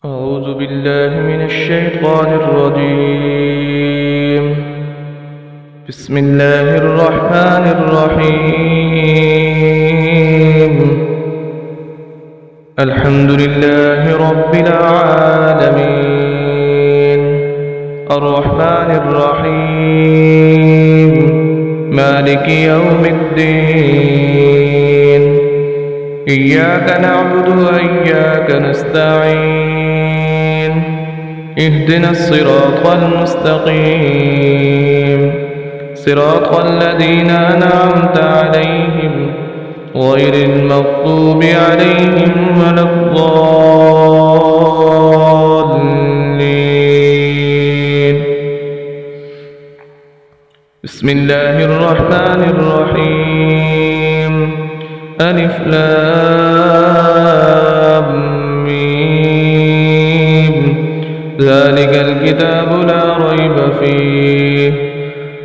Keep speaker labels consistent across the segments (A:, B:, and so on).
A: أعوذ بالله من الشيطان الرجيم. بسم الله الرحمن الرحيم. الحمد لله رب العالمين الرحمن الرحيم مالك يوم الدين. إياك نعبد وإياك نستعين. اهدنا الصراط المستقيم صراط الذين أنعمت عليهم غير المغضوب عليهم ولا الضالين. بسم الله الرحمن الرحيم. ألف لام ميم. ذلك الكتاب لا ريب فيه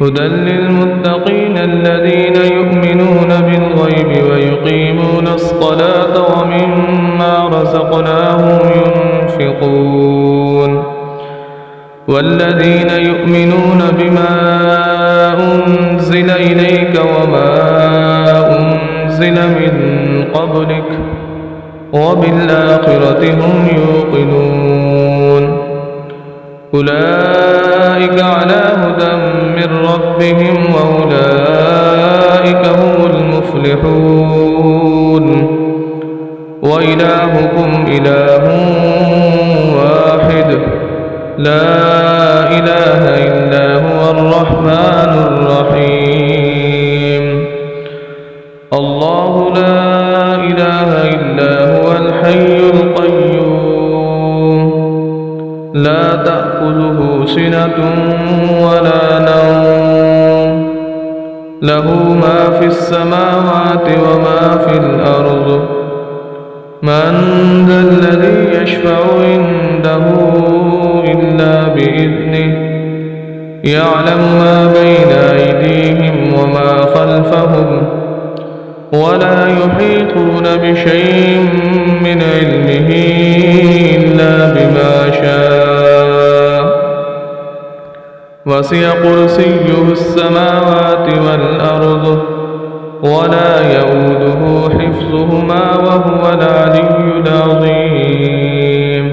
A: هدى للمتقين الذين يؤمنون بالغيب ويقيمون الصلاة ومما رزقناهم ينفقون. والذين يؤمنون بما أنزل إليك وما أنزل من قبلك وبالآخرة هم يوقنون. أولئك على هدى من ربهم وأولئك هم المفلحون. وإلهكم إله واحد لا إله إلا هو الرحمن الرحيم. الله لا إله إلا هو الحي القيوم لا تأخذه سنة ولا نوم له ما في السماوات وما في الأرض. من ذا الذي يشفع عنده إلا بإذنه يعلم ما بين أيديهم وما خلفهم ولا يحيطون بشيء من علمه إلا بما شاء. وسع كرسيه السماوات والأرض ولا يؤوده حفظهما وهو العلي العظيم.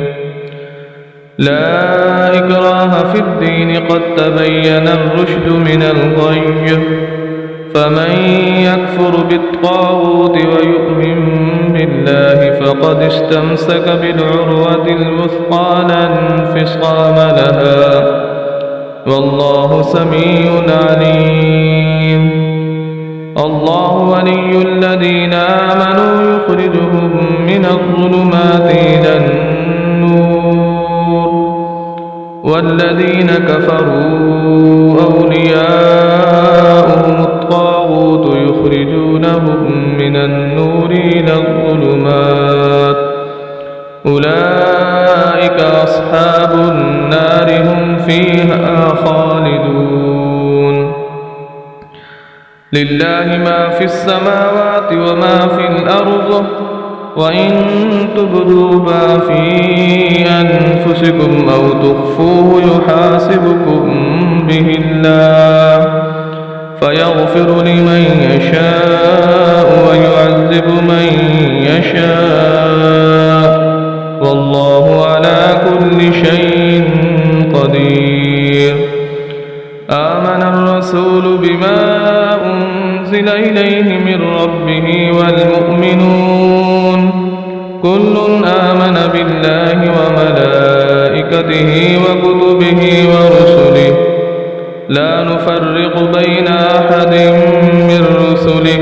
A: لا إكراه في الدين قد تبين الرشد من الغي. فمن يكفر بالطاغوت ويؤمن بالله فقد استمسك بالعروة الوثقى لا انفصام لها والله سميع عليم. الله ولي الذين آمنوا يخرجهم من الظلمات إلى النور والذين كفروا أولياؤهم الطاغوت يخرجونهم من النور إلى الظلمات. أولئك أصحاب النار هم فيها خالدون. لله ما في السماوات وما في الأرض وإن تبدوا ما في أنفسكم أو تخفوه يحاسبكم به الله فيغفر لمن يشاء ويعذب من يشاء والله على كل شيء قدير. آمن الرسول بما أنزل إليه من ربه والمؤمنون كل آمن بالله وملائكته وكتبه ورسله لا نفرق بين أحد من رسله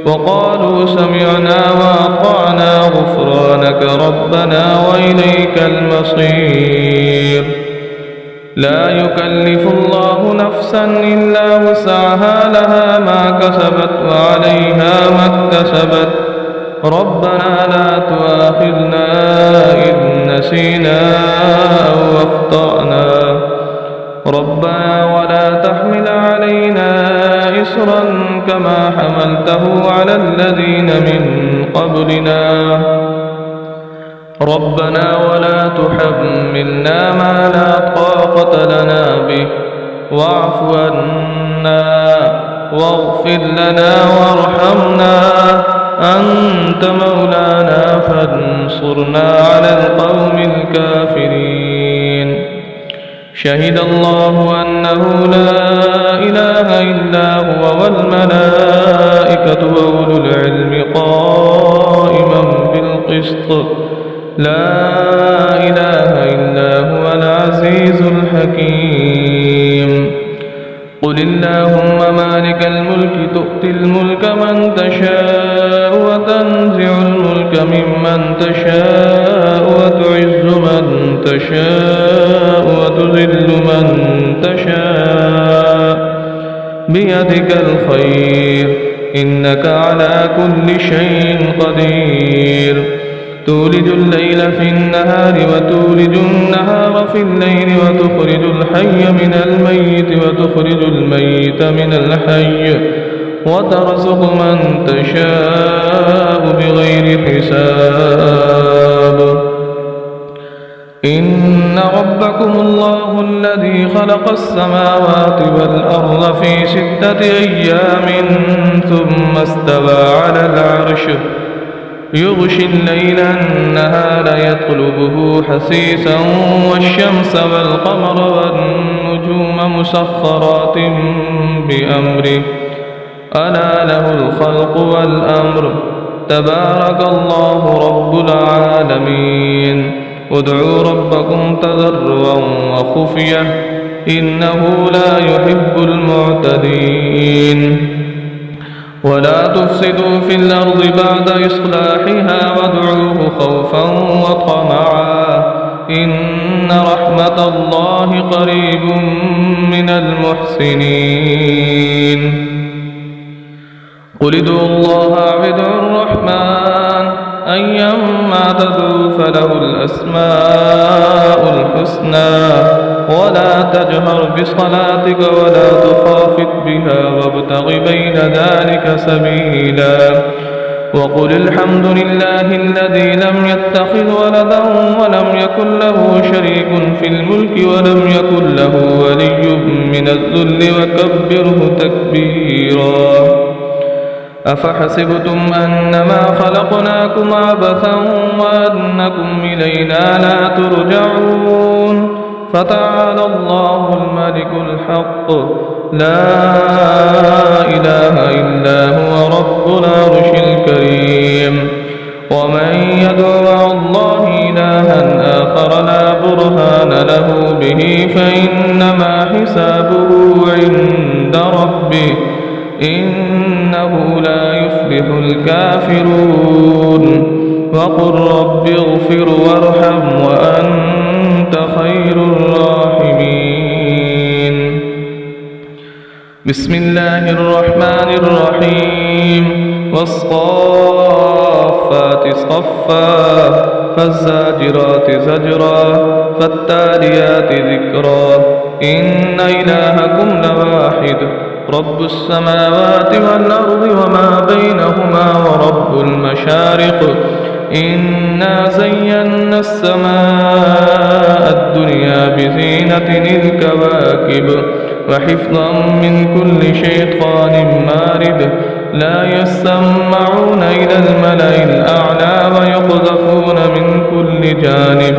A: وقالوا سمعنا وأطعنا غفرانك ربنا وإليك المصير. لا يكلف الله نفسا إلا وسعها لها ما كسبت وعليها ما اكتسبت. ربنا لا تؤاخذنا إن نسينا أو أخطأنا. ربنا ولا تحمل علينا إصرا كما حملته على الذين من قبلنا. ربنا ولا تحملنا ما لا طاقة لنا به واعف عنا واغفر لنا وارحمنا أنت مولانا فانصرنا على القوم الكافرين. شهد الله أنه لا إله إلا هو والملائكة وأولو العلم قائما بالقسط لا إله إلا هو العزيز الحكيم. قل اللهم مالك الملك تؤتي الملك من تشاء وتنزع الملك ممن تشاء وتعز من تشاء وتذل من تشاء بيدك الخير إنك على كل شيء قدير. تولج الليل في النهار وتولج النهار في الليل وتخرج الحي من الميت وتخرج الميت من الحي وترزق من تشاء بغير حساب. إن ربكم الله الذي خلق السماوات والأرض في 6 أيام ثم استوى على العرش يغشي الليل النهار يطلبه حثيثا والشمس والقمر والنجوم مسخرات بأمره ألا له الخلق والأمر تبارك الله رب العالمين. ادعوا ربكم تضرعا وخفية إنه لا يحب المعتدين. ولا تفسدوا في الأرض بعد إصلاحها وادعوه خوفا وطمعا إن رحمة الله قريب من المحسنين. قل ادعوا الله أو ادعوا الرحمن أيما تدعوا فله الأسماء الحسنى ولا تجهر بصلاتك ولا تخافت بها وابتغ بين ذلك سبيلا. وقل الحمد لله الذي لم يتخذ ولدا ولم يكن له شريك في الملك ولم يكن له ولي من الذل وكبره تكبيرا. أفحسبتم أنما خلقناكم عبثا وأنكم إلينا لا ترجعون فتعالى الله الملك الحق لا إله إلا هو رب العرش الكريم. ومن يدع مع الله إلها آخر لا برهان له به فإنما حسابه عند ربه إنه لا يفلح الكافرون. وقل رب اغفر وارحم وأنت خير الراحمين. بسم الله الرحمن الرحيم. والصافات صفا فالزاجرات زجرا فالتاليات ذكرا إن إلهكم لواحد رب السماوات والأرض وما بينهما ورب المشارق إنا زينا السماء الدنيا بزينة الكواكب وحفظا من كل شيطان مارد لا يسمعون إلى الملأ الأعلى ويقذفون من كل جانب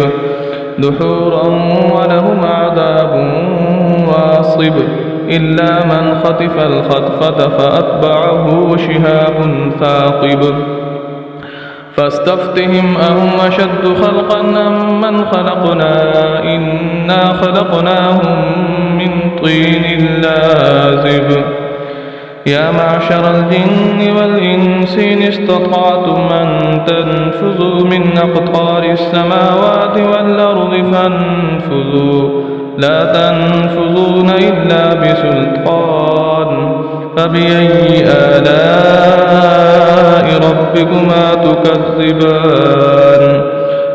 A: دحورا ولهم عذاب واصب إلا من خطف الخطفة فأتبعه شهاب ثاقب. فاستفتهم أهم أشد خلقا أم من خلقنا إنا خلقناهم من طين لازب. يا معشر الجن والإنس إن استطعتم أن تنفذوا من أقطار السماوات والأرض فانفذوا لا تنفذون إلا بسلطان. فبأي آلاء ربكما تكذبان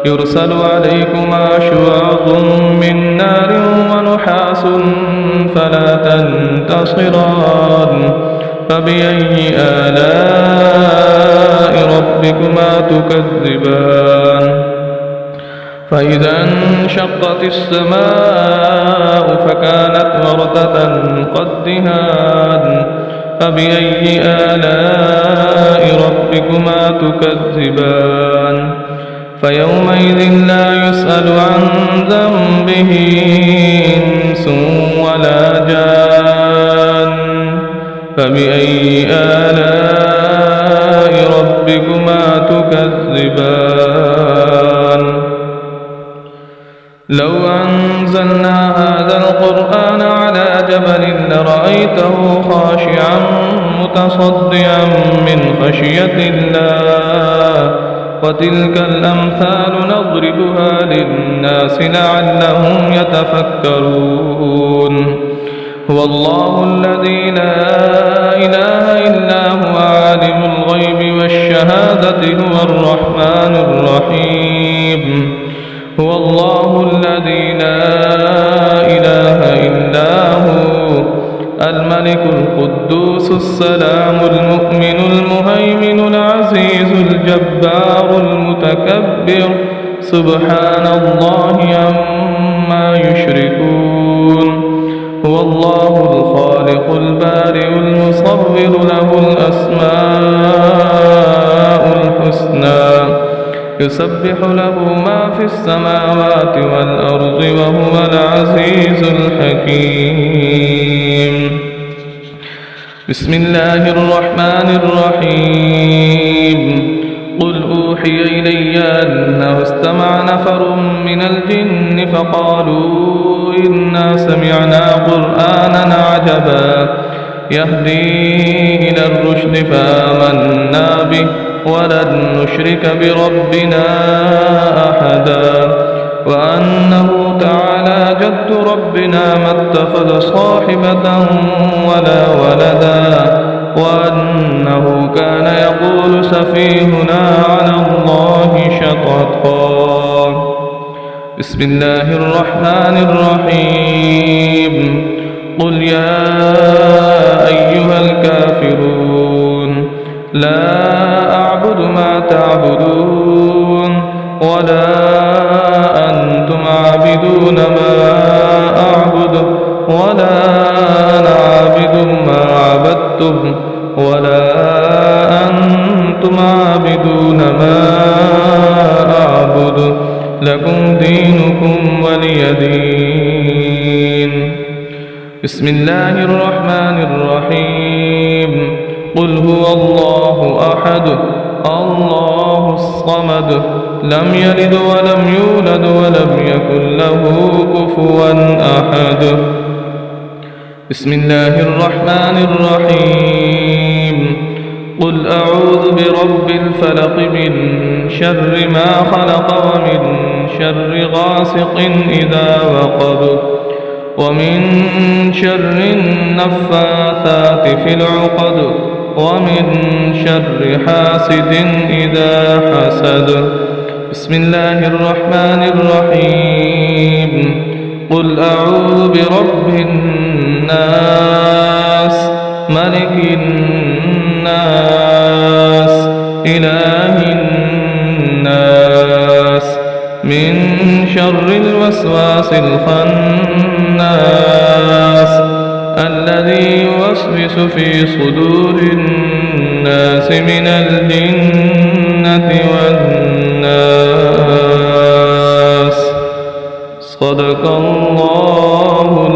A: يرسل عليكما شواظ من نار ونحاس فلا تنتصران. فبأي آلاء ربكما تكذبان فإذا انشقت السماء فكانت وردة قدهان فبأي آلاء ربكما تكذبان فيومئذ لا يسأل عن ذنبه إنس ولا جان فبأي آلاء ربكما تكذبان لو أنزلنا هذا القرآن على جبل لرأيته خاشعا متصدعا من خشية الله وتلك الأمثال نضربها للناس لعلهم يتفكرون هو الله الذي لا إله إلا هو عالم الغيب والشهادة هو الرحمن الرحيم هو الله الذي لا إله إلا هو الملك القدوس السلام المؤمن المهيمن العزيز الجبار المتكبر سبحان الله عما يشركون هو الله الخالق البارئ المصور له الأسماء الحسنى يسبح له ما في السماوات والأرض وهو العزيز الحكيم بسم الله الرحمن الرحيم قل أوحي إلي أنه استمع نفر من الجن فقالوا إنا سمعنا قرآنا عجبا يهدي إلى الرشد فآمنا به ولن نشرك بربنا أحدا وأنه تعالى جد ربنا ما اتخذ صاحبة ولا ولدا وأنه كان يقول سفيهنا على الله شططا بسم الله الرحمن الرحيم قل يا أيها الكافرون لا أعبد ما تعبدون ولا أنتم عابدون ما أعبد ولا أنا عابد ما عبدتم ولا أنتم عابدون ما أعبد لكم دينكم ولي دين بسم الله الرحمن الرحيم قل هو الله أحد الله الصمد لم يلد ولم يولد ولم يكن له كفوا أحد بسم الله الرحمن الرحيم قل أعوذ برب الفلق من شر ما خلق ومن شر غاسق إذا وقب ومن شر النفاثات في العقد ومن شر حاسد إذا حسد بسم الله الرحمن الرحيم قل أعوذ برب الناس ملك الناس إله الناس من شر الوسواس الخناس الذي يوسوس في صدور الناس من الجنة والناس صدق الله